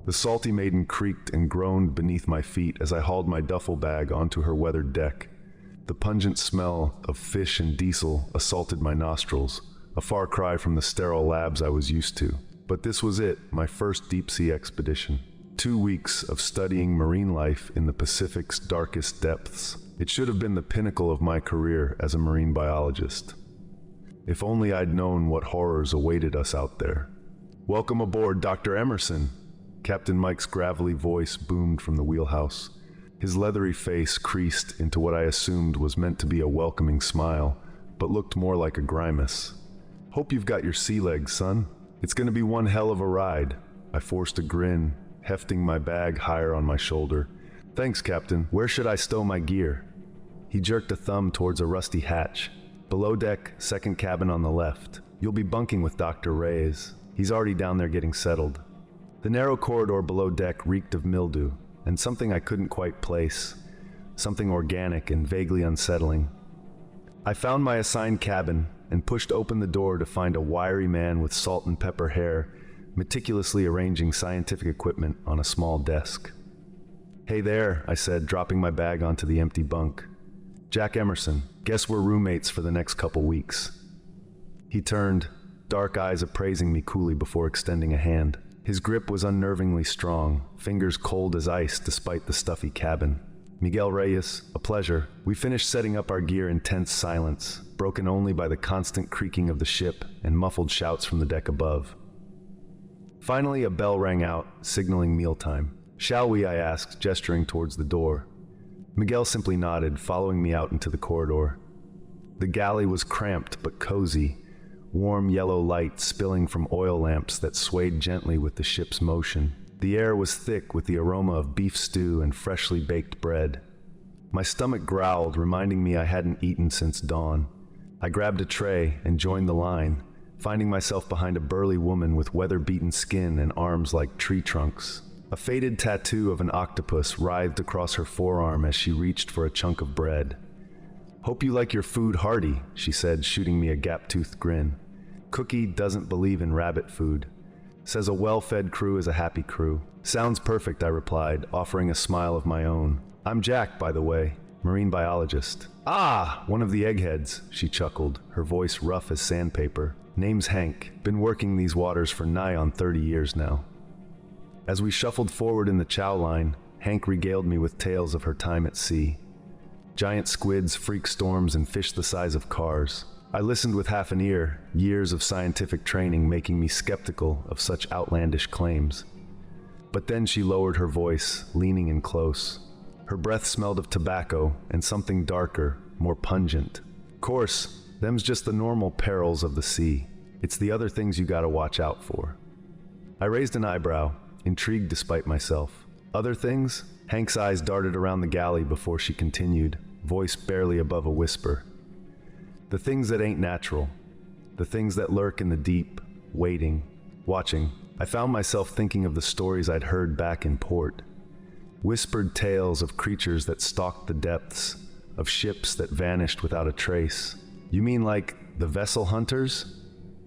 The salty maiden creaked and groaned beneath my feet as I hauled my duffel bag onto her weathered deck. The pungent smell of fish and diesel assaulted my nostrils, a far cry from the sterile labs I was used to. But this was it, my first deep-sea expedition. 2 weeks of studying marine life in the Pacific's darkest depths. It should have been the pinnacle of my career as a marine biologist. If only I'd known what horrors awaited us out there. "Welcome aboard, Dr. Emerson," Captain Mike's gravelly voice boomed from the wheelhouse. His leathery face creased into what I assumed was meant to be a welcoming smile, but looked more like a grimace. "Hope you've got your sea legs, son. It's gonna be one hell of a ride." I forced a grin, hefting my bag higher on my shoulder. "Thanks, Captain. Where should I stow my gear?" He jerked a thumb towards a rusty hatch. "Below deck, second cabin on the left. You'll be bunking with Dr. Reyes. He's already down there getting settled." The narrow corridor below deck reeked of mildew, and something I couldn't quite place. Something organic and vaguely unsettling. I found my assigned cabin and pushed open the door to find a wiry man with salt and pepper hair, meticulously arranging scientific equipment on a small desk. "Hey there," I said, dropping my bag onto the empty bunk. "Jack Emerson. Guess we're roommates for the next couple weeks." He turned, dark eyes appraising me coolly before extending a hand. His grip was unnervingly strong, fingers cold as ice despite the stuffy cabin. "Miguel Reyes, a pleasure." We finished setting up our gear in tense silence, broken only by the constant creaking of the ship and muffled shouts from the deck above. Finally, a bell rang out, signaling mealtime. "Shall we?" I asked, gesturing towards the door. Miguel simply nodded, following me out into the corridor. The galley was cramped but cozy, warm yellow light spilling from oil lamps that swayed gently with the ship's motion. The air was thick with the aroma of beef stew and freshly baked bread. My stomach growled, reminding me I hadn't eaten since dawn. I grabbed a tray and joined the line, finding myself behind a burly woman with weather-beaten skin and arms like tree trunks. A faded tattoo of an octopus writhed across her forearm as she reached for a chunk of bread. "Hope you like your food hearty," she said, shooting me a gap-toothed grin. "Cookie doesn't believe in rabbit food. Says a well-fed crew is a happy crew." "Sounds perfect," I replied, offering a smile of my own. "I'm Jack, by the way, marine biologist." "Ah, one of the eggheads," she chuckled, her voice rough as sandpaper. "Name's Hank. Been working these waters for nigh on 30 years now." As we shuffled forward in the chow line, Hank regaled me with tales of her time at sea. Giant squids, freak storms, and fish the size of cars. I listened with half an ear, years of scientific training making me skeptical of such outlandish claims. But then she lowered her voice, leaning in close. Her breath smelled of tobacco and something darker, more pungent. "Course, them's just the normal perils of the sea. It's the other things you gotta watch out for." I raised an eyebrow, intrigued despite myself. "Other things?" Hank's eyes darted around the galley before she continued, voice barely above a whisper. "The things that ain't natural. The things that lurk in the deep, waiting, watching." I found myself thinking of the stories I'd heard back in port. Whispered tales of creatures that stalked the depths, of ships that vanished without a trace. "You mean like the vessel hunters?"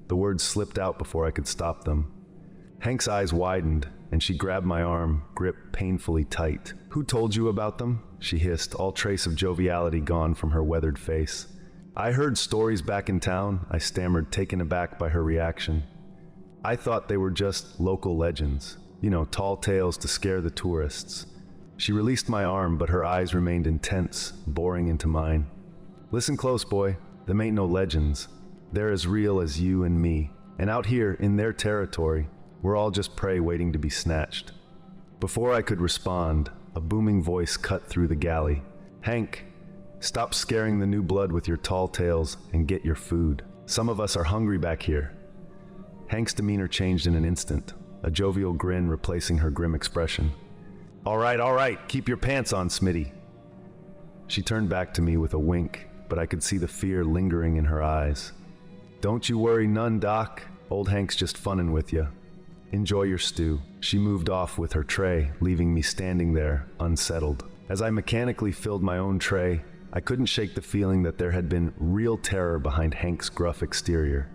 The words slipped out before I could stop them. Hank's eyes widened, and she grabbed my arm, grip painfully tight. "Who told you about them?" she hissed, all trace of joviality gone from her weathered face. "I heard stories back in town," I stammered, taken aback by her reaction. "I thought they were just local legends. You know, tall tales to scare the tourists." She released my arm, but her eyes remained intense, boring into mine. "Listen close, boy. Them ain't no legends. They're as real as you and me. And out here, in their territory, we're all just prey waiting to be snatched." Before I could respond, a booming voice cut through the galley. "Hank, stop scaring the new blood with your tall tales and get your food. Some of us are hungry back here." Hank's demeanor changed in an instant, a jovial grin replacing her grim expression. All right, keep your pants on, Smitty." She turned back to me with a wink, but I could see the fear lingering in her eyes. "Don't you worry none, Doc. Old Hank's just funnin' with you. Enjoy your stew." She moved off with her tray, leaving me standing there, unsettled. As I mechanically filled my own tray, I couldn't shake the feeling that there had been real terror behind Hank's gruff exterior.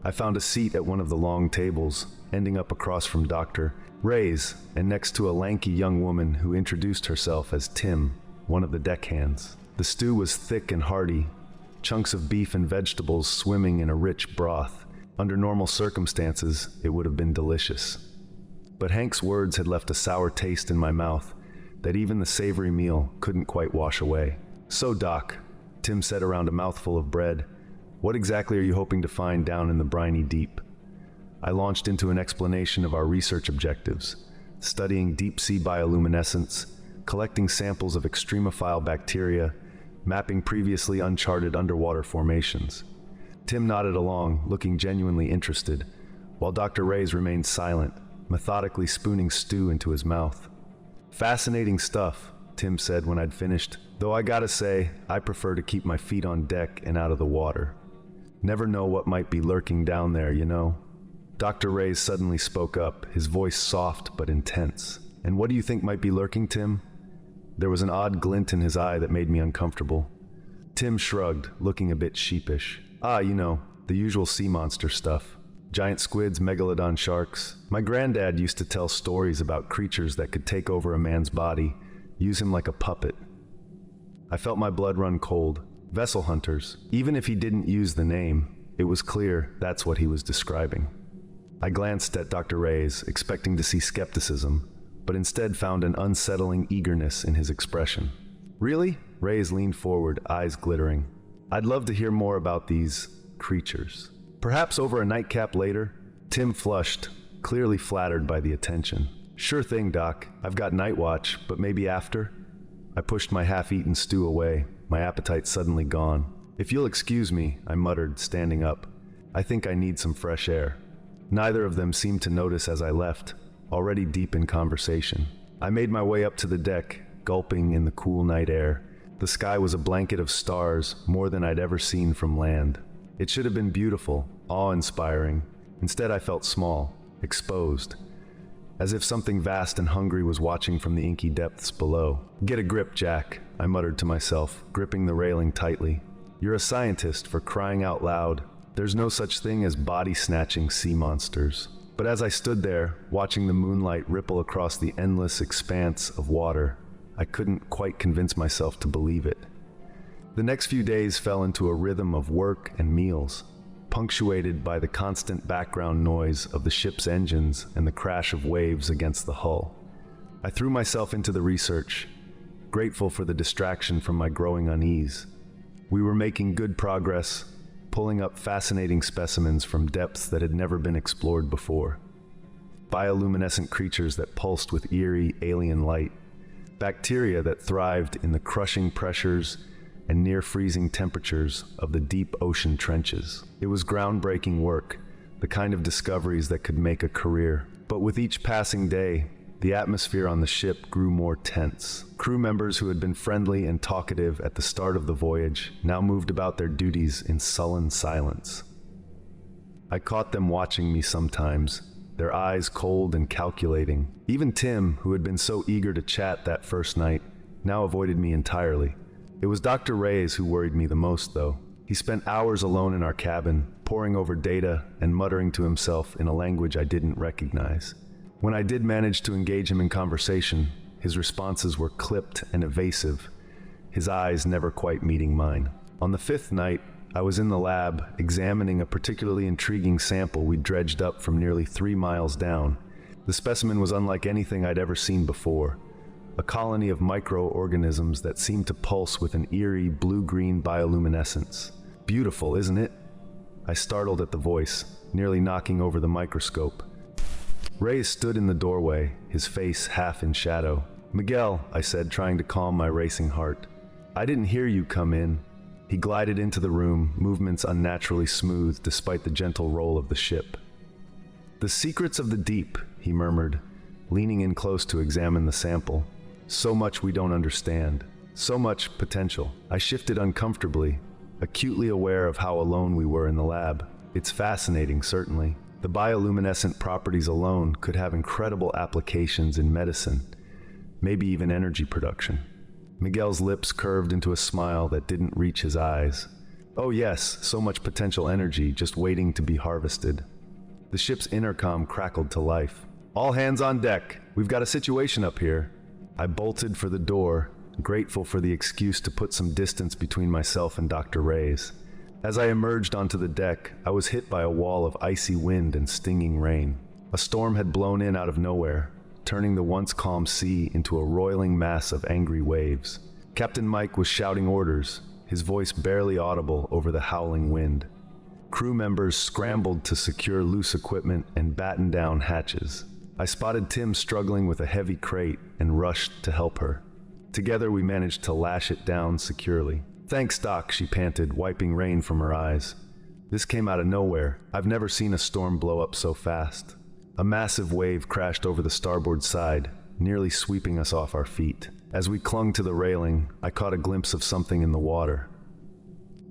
I found a seat at one of the long tables, ending up across from Dr. Ray's and next to a lanky young woman who introduced herself as Tim, one of the deckhands. The stew was thick and hearty, chunks of beef and vegetables swimming in a rich broth. Under normal circumstances, it would have been delicious. But Hank's words had left a sour taste in my mouth that even the savory meal couldn't quite wash away. "So, Doc," Tim said around a mouthful of bread, "what exactly are you hoping to find down in the briny deep?" I launched into an explanation of our research objectives, studying deep-sea bioluminescence, collecting samples of extremophile bacteria, mapping previously uncharted underwater formations. Tim nodded along, looking genuinely interested, while Dr. Ray's remained silent, methodically spooning stew into his mouth. "Fascinating stuff," Tim said when I'd finished, "though I gotta say, I prefer to keep my feet on deck and out of the water. Never know what might be lurking down there, you know." Dr. Ray's suddenly spoke up, his voice soft but intense. "And what do you think might be lurking, Tim?" There was an odd glint in his eye that made me uncomfortable. Tim shrugged, looking a bit sheepish. You know, the usual sea monster stuff. Giant squids, megalodon sharks. My granddad used to tell stories about creatures that could take over a man's body, use him like a puppet." I felt my blood run cold. Vessel hunters. Even if he didn't use the name, it was clear that's what he was describing. I glanced at Dr. Ray's, expecting to see skepticism, but instead found an unsettling eagerness in his expression. "Really?" Ray's leaned forward, eyes glittering. "I'd love to hear more about these creatures. Perhaps over a nightcap later?" Tim flushed, clearly flattered by the attention. "Sure thing, Doc. I've got night watch, but maybe after?" I pushed my half-eaten stew away, my appetite suddenly gone. "If you'll excuse me," I muttered, standing up. "I think I need some fresh air." Neither of them seemed to notice as I left, already deep in conversation. I made my way up to the deck, gulping in the cool night air. The sky was a blanket of stars, more than I'd ever seen from land. It should have been beautiful, awe-inspiring. Instead, I felt small, exposed, as if something vast and hungry was watching from the inky depths below. "Get a grip, Jack," I muttered to myself, gripping the railing tightly. "You're a scientist, for crying out loud. There's no such thing as body-snatching sea monsters." But as I stood there, watching the moonlight ripple across the endless expanse of water, I couldn't quite convince myself to believe it. The next few days fell into a rhythm of work and meals, punctuated by the constant background noise of the ship's engines and the crash of waves against the hull. I threw myself into the research, grateful for the distraction from my growing unease. We were making good progress, pulling up fascinating specimens from depths that had never been explored before. Bioluminescent creatures that pulsed with eerie, alien light. Bacteria that thrived in the crushing pressures and near-freezing temperatures of the deep ocean trenches. It was groundbreaking work, the kind of discoveries that could make a career. But with each passing day, the atmosphere on the ship grew more tense. Crew members who had been friendly and talkative at the start of the voyage now moved about their duties in sullen silence. I caught them watching me sometimes, their eyes cold and calculating. Even Tim, who had been so eager to chat that first night, now avoided me entirely. It was Dr. Ray's who worried me the most, though. He spent hours alone in our cabin, poring over data and muttering to himself in a language I didn't recognize. When I did manage to engage him in conversation, his responses were clipped and evasive, his eyes never quite meeting mine. On the fifth night, I was in the lab, examining a particularly intriguing sample we'd dredged up from nearly 3 miles down. The specimen was unlike anything I'd ever seen before. A colony of microorganisms that seemed to pulse with an eerie blue-green bioluminescence. "Beautiful, isn't it?" I startled at the voice, nearly knocking over the microscope. Ray stood in the doorway, his face half in shadow. "Miguel," I said, trying to calm my racing heart. "I didn't hear you come in." He glided into the room, movements unnaturally smooth despite the gentle roll of the ship. "The secrets of the deep," he murmured, leaning in close to examine the sample. "So much we don't understand. So much potential." I shifted uncomfortably, acutely aware of how alone we were in the lab. It's fascinating, certainly. The bioluminescent properties alone could have incredible applications in medicine, maybe even energy production. Miguel's lips curved into a smile that didn't reach his eyes. Oh yes, so much potential energy just waiting to be harvested. The ship's intercom crackled to life. All hands on deck. We've got a situation up here. I bolted for the door, grateful for the excuse to put some distance between myself and Dr. Reyes. As I emerged onto the deck, I was hit by a wall of icy wind and stinging rain. A storm had blown in out of nowhere, turning the once calm sea into a roiling mass of angry waves. Captain Mike was shouting orders, his voice barely audible over the howling wind. Crew members scrambled to secure loose equipment and batten down hatches. I spotted Tim struggling with a heavy crate and rushed to help her. Together we managed to lash it down securely. "Thanks, Doc," she panted, wiping rain from her eyes. "This came out of nowhere. I've never seen a storm blow up so fast." A massive wave crashed over the starboard side, nearly sweeping us off our feet. As we clung to the railing, I caught a glimpse of something in the water.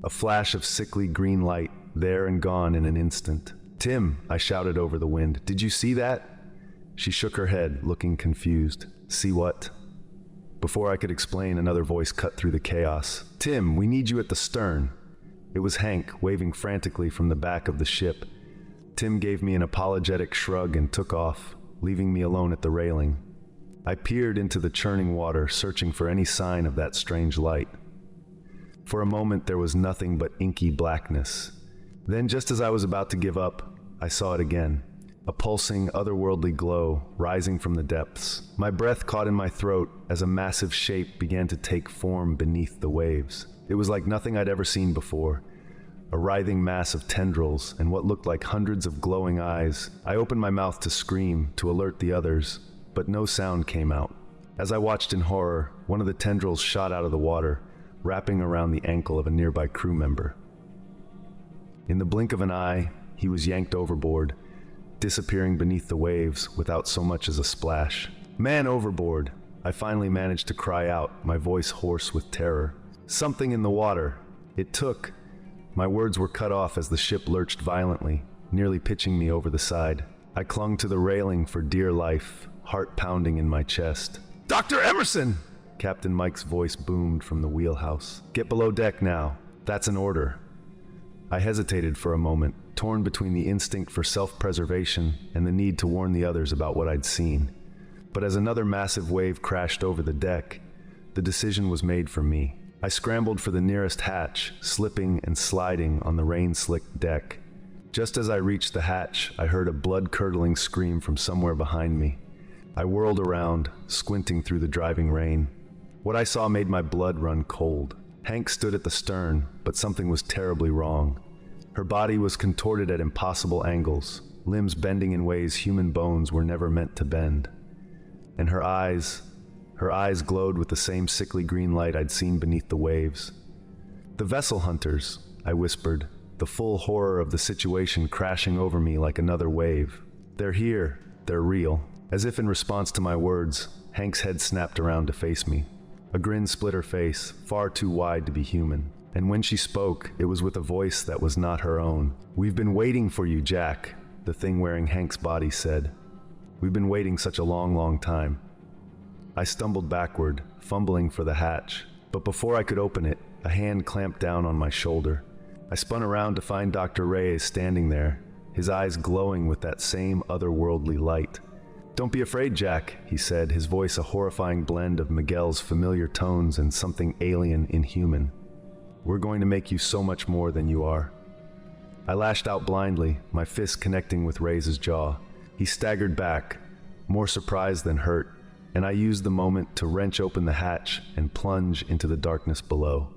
A flash of sickly green light, there and gone in an instant. "Tim," I shouted over the wind, "did you see that?" She shook her head, looking confused. "See what?" Before I could explain, another voice cut through the chaos. "Tim, we need you at the stern." It was Hank, waving frantically from the back of the ship. Tim gave me an apologetic shrug and took off, leaving me alone at the railing. I peered into the churning water, searching for any sign of that strange light. For a moment there was nothing but inky blackness. Then, just as I was about to give up, I saw it again. A pulsing, otherworldly glow rising from the depths. My breath caught in my throat as a massive shape began to take form beneath the waves. It was like nothing I'd ever seen before. A writhing mass of tendrils and what looked like hundreds of glowing eyes. I opened my mouth to scream, to alert the others, but no sound came out. As I watched in horror, one of the tendrils shot out of the water, wrapping around the ankle of a nearby crew member. In the blink of an eye, he was yanked overboard, disappearing beneath the waves without so much as a splash. "Man overboard!" I finally managed to cry out, my voice hoarse with terror. "Something in the water!" It took. My words were cut off as the ship lurched violently, nearly pitching me over the side. I clung to the railing for dear life, heart pounding in my chest. "Dr. Emerson!" Captain Mike's voice boomed from the wheelhouse. "Get below deck now. That's an order." I hesitated for a moment, torn between the instinct for self-preservation and the need to warn the others about what I'd seen. But as another massive wave crashed over the deck, the decision was made for me. I scrambled for the nearest hatch, slipping and sliding on the rain-slicked deck. Just as I reached the hatch, I heard a blood-curdling scream from somewhere behind me. I whirled around, squinting through the driving rain. What I saw made my blood run cold. Hank stood at the stern, but something was terribly wrong. Her body was contorted at impossible angles, limbs bending in ways human bones were never meant to bend. And her eyes glowed with the same sickly green light I'd seen beneath the waves. "The vessel hunters," I whispered, the full horror of the situation crashing over me like another wave. "They're here. They're real." As if in response to my words, Hank's head snapped around to face me. A grin split her face, far too wide to be human. And when she spoke, it was with a voice that was not her own. "We've been waiting for you, Jack," the thing wearing Hank's body said. "We've been waiting such a long, long time." I stumbled backward, fumbling for the hatch, but before I could open it, a hand clamped down on my shoulder. I spun around to find Dr. Reyes standing there, his eyes glowing with that same otherworldly light. "Don't be afraid, Jack," he said, his voice a horrifying blend of Miguel's familiar tones and something alien, inhuman. "We're going to make you so much more than you are." I lashed out blindly, my fist connecting with Reyes' jaw. He staggered back, more surprised than hurt, and I used the moment to wrench open the hatch and plunge into the darkness below.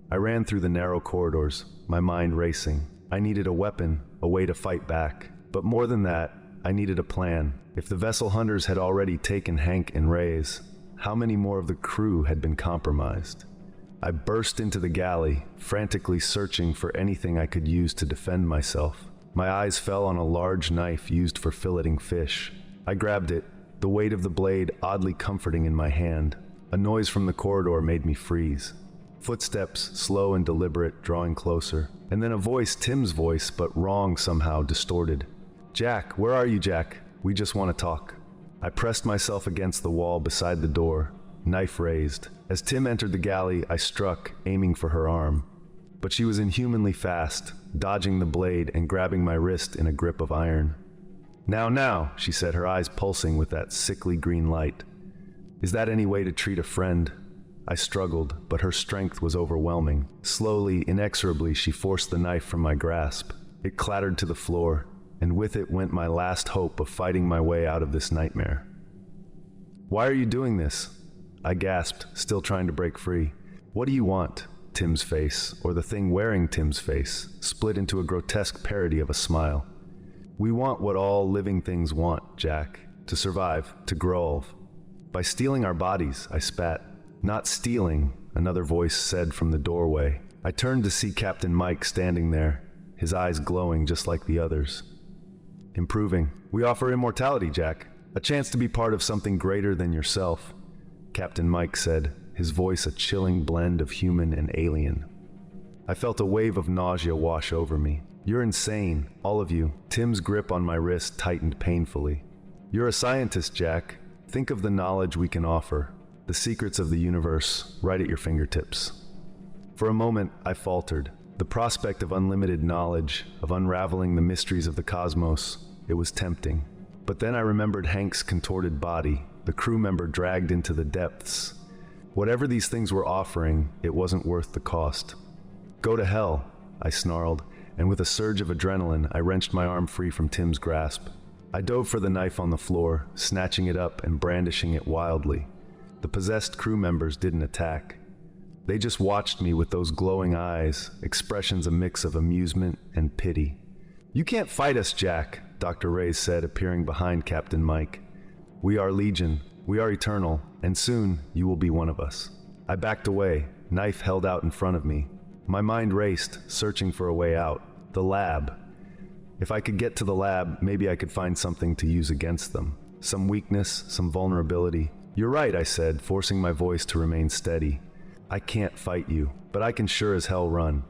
I ran through the narrow corridors, my mind racing. I needed a weapon, a way to fight back. But more than that, I needed a plan. If the vessel hunters had already taken Hank and Reyes, how many more of the crew had been compromised? I burst into the galley, frantically searching for anything I could use to defend myself. My eyes fell on a large knife used for filleting fish. I grabbed it, the weight of the blade oddly comforting in my hand. A noise from the corridor made me freeze. Footsteps, slow and deliberate, drawing closer. And then a voice, Tim's voice, but wrong somehow, distorted. "Jack, where are you, Jack? We just want to talk." I pressed myself against the wall beside the door, knife raised. As Tim entered the galley, I struck, aiming for her arm. but she was inhumanly fast, dodging the blade and grabbing my wrist in a grip of iron. Now, she said, her eyes pulsing with that sickly green light. Is that any way to treat a friend? I struggled, but her strength was overwhelming. Slowly, inexorably, she forced the knife from my grasp. It clattered to the floor, and with it went my last hope of fighting my way out of this nightmare. Why are you doing this? I gasped, still trying to break free. What do you want? Tim's face, or the thing wearing Tim's face, split into a grotesque parody of a smile. We want what all living things want, Jack. To survive, to grow. By stealing our bodies, I spat. Not stealing, another voice said from the doorway. I turned to see Captain Mike standing there, his eyes glowing just like the others. Improving. We offer immortality, Jack. A chance to be part of something greater than yourself, Captain Mike said, his voice a chilling blend of human and alien. I felt a wave of nausea wash over me. You're insane, all of you. Tim's grip on my wrist tightened painfully. You're a scientist, Jack. Think of the knowledge we can offer. The secrets of the universe, right at your fingertips. For a moment, I faltered. The prospect of unlimited knowledge, of unraveling the mysteries of the cosmos, it was tempting. But then I remembered Hank's contorted body, the crew member dragged into the depths. Whatever these things were offering, it wasn't worth the cost. Go to hell, I snarled, and with a surge of adrenaline, I wrenched my arm free from Tim's grasp. I dove for the knife on the floor, snatching it up and brandishing it wildly. The possessed crew members didn't attack. They just watched me with those glowing eyes, expressions a mix of amusement and pity. You can't fight us, Jack, Dr. Reyes said, appearing behind Captain Mike. We are Legion, we are eternal, and soon you will be one of us. I backed away, knife held out in front of me. My mind raced, searching for a way out. The lab. If I could get to the lab, maybe I could find something to use against them. Some weakness, some vulnerability. You're right, I said, forcing my voice to remain steady. I can't fight you, but I can sure as hell run.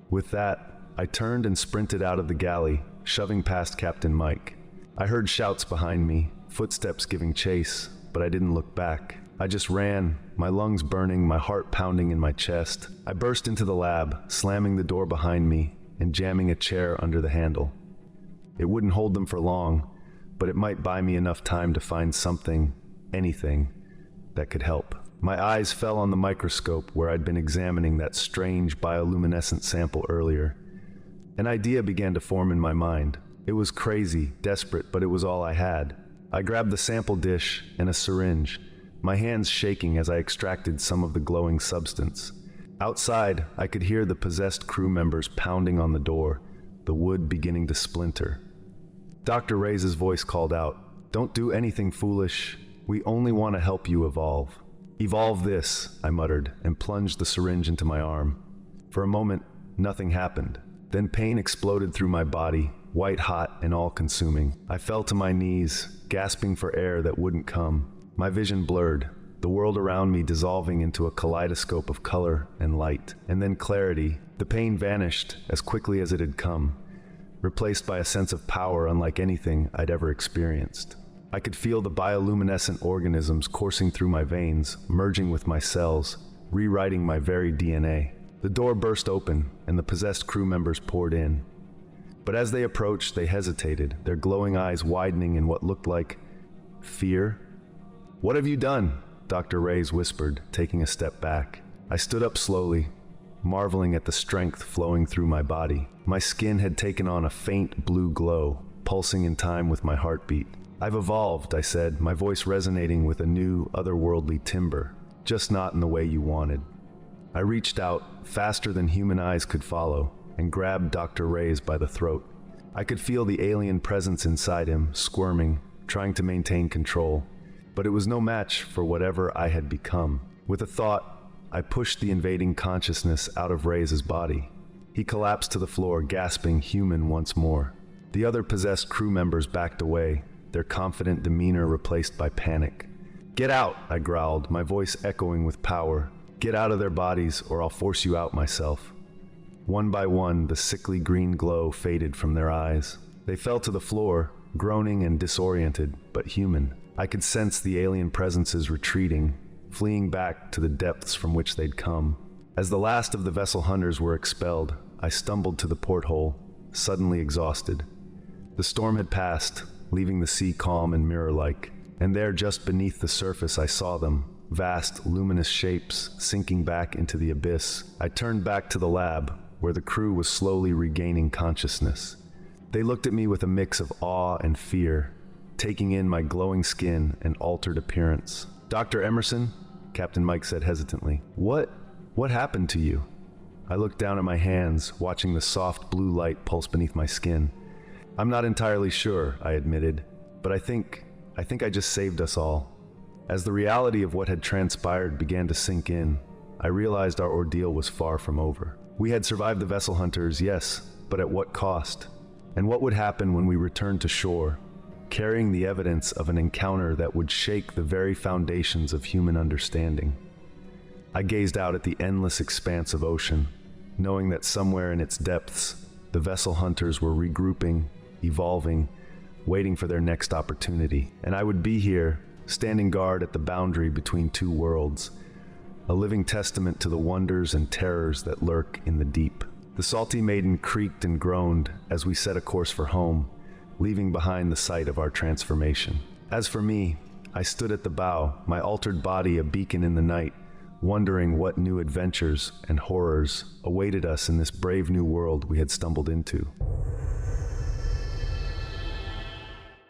With that, I turned and sprinted out of the galley, shoving past Captain Mike. I heard shouts behind me, footsteps giving chase, but I didn't look back. I just ran, my lungs burning, my heart pounding in my chest. I burst into the lab, slamming the door behind me and jamming a chair under the handle. It wouldn't hold them for long, but it might buy me enough time to find something, anything, that could help. My eyes fell on the microscope where I'd been examining that strange bioluminescent sample earlier. An idea began to form in my mind. It was crazy, desperate, but it was all I had. I grabbed the sample dish and a syringe, my hands shaking as I extracted some of the glowing substance. Outside, I could hear the possessed crew members pounding on the door, the wood beginning to splinter. Dr. Reyes' voice called out, "Don't do anything foolish. We only want to help you evolve." "Evolve this," I muttered, and plunged the syringe into my arm. For a moment, nothing happened. Then pain exploded through my body, white hot and all-consuming. I fell to my knees, gasping for air that wouldn't come. My vision blurred, the world around me dissolving into a kaleidoscope of color and light. And then clarity. The pain vanished as quickly as it had come, replaced by a sense of power unlike anything I'd ever experienced. I could feel the bioluminescent organisms coursing through my veins, merging with my cells, rewriting my very DNA. The door burst open, and the possessed crew members poured in. But as they approached, they hesitated, their glowing eyes widening in what looked like fear. "What have you done?" Dr. Reyes whispered, taking a step back. I stood up slowly, marveling at the strength flowing through my body. My skin had taken on a faint blue glow, pulsing in time with my heartbeat. "I've evolved," I said, my voice resonating with a new, otherworldly timbre, "just not in the way you wanted." I reached out, faster than human eyes could follow, and grabbed Dr. Reyes by the throat. I could feel the alien presence inside him, squirming, trying to maintain control. But it was no match for whatever I had become. With a thought, I pushed the invading consciousness out of Reyes' body. He collapsed to the floor, gasping human once more. The other possessed crew members backed away, their confident demeanor replaced by panic. "Get out," I growled, my voice echoing with power. "Get out of their bodies, or I'll force you out myself." One by one, the sickly green glow faded from their eyes. They fell to the floor, groaning and disoriented, but human. I could sense the alien presences retreating, fleeing back to the depths from which they'd come. As the last of the vessel hunters were expelled, I stumbled to the porthole, suddenly exhausted. The storm had passed, leaving the sea calm and mirror-like, and there just beneath the surface I saw them, vast, luminous shapes sinking back into the abyss. I turned back to the lab, where the crew was slowly regaining consciousness. They looked at me with a mix of awe and fear, taking in my glowing skin and altered appearance. "Dr. Emerson?" Captain Mike said hesitantly. What happened to you?" I looked down at my hands, watching the soft blue light pulse beneath my skin. "I'm not entirely sure," I admitted, "but I think I just saved us all." As the reality of what had transpired began to sink in, I realized our ordeal was far from over. We had survived the vessel hunters, yes, but at what cost? And what would happen when we returned to shore, carrying the evidence of an encounter that would shake the very foundations of human understanding? I gazed out at the endless expanse of ocean, knowing that somewhere in its depths, the vessel hunters were regrouping, evolving, waiting for their next opportunity. And I would be here, standing guard at the boundary between two worlds, a living testament to the wonders and terrors that lurk in the deep. The salty maiden creaked and groaned as we set a course for home, leaving behind the site of our transformation. As for me, I stood at the bow, my altered body a beacon in the night, wondering what new adventures and horrors awaited us in this brave new world we had stumbled into.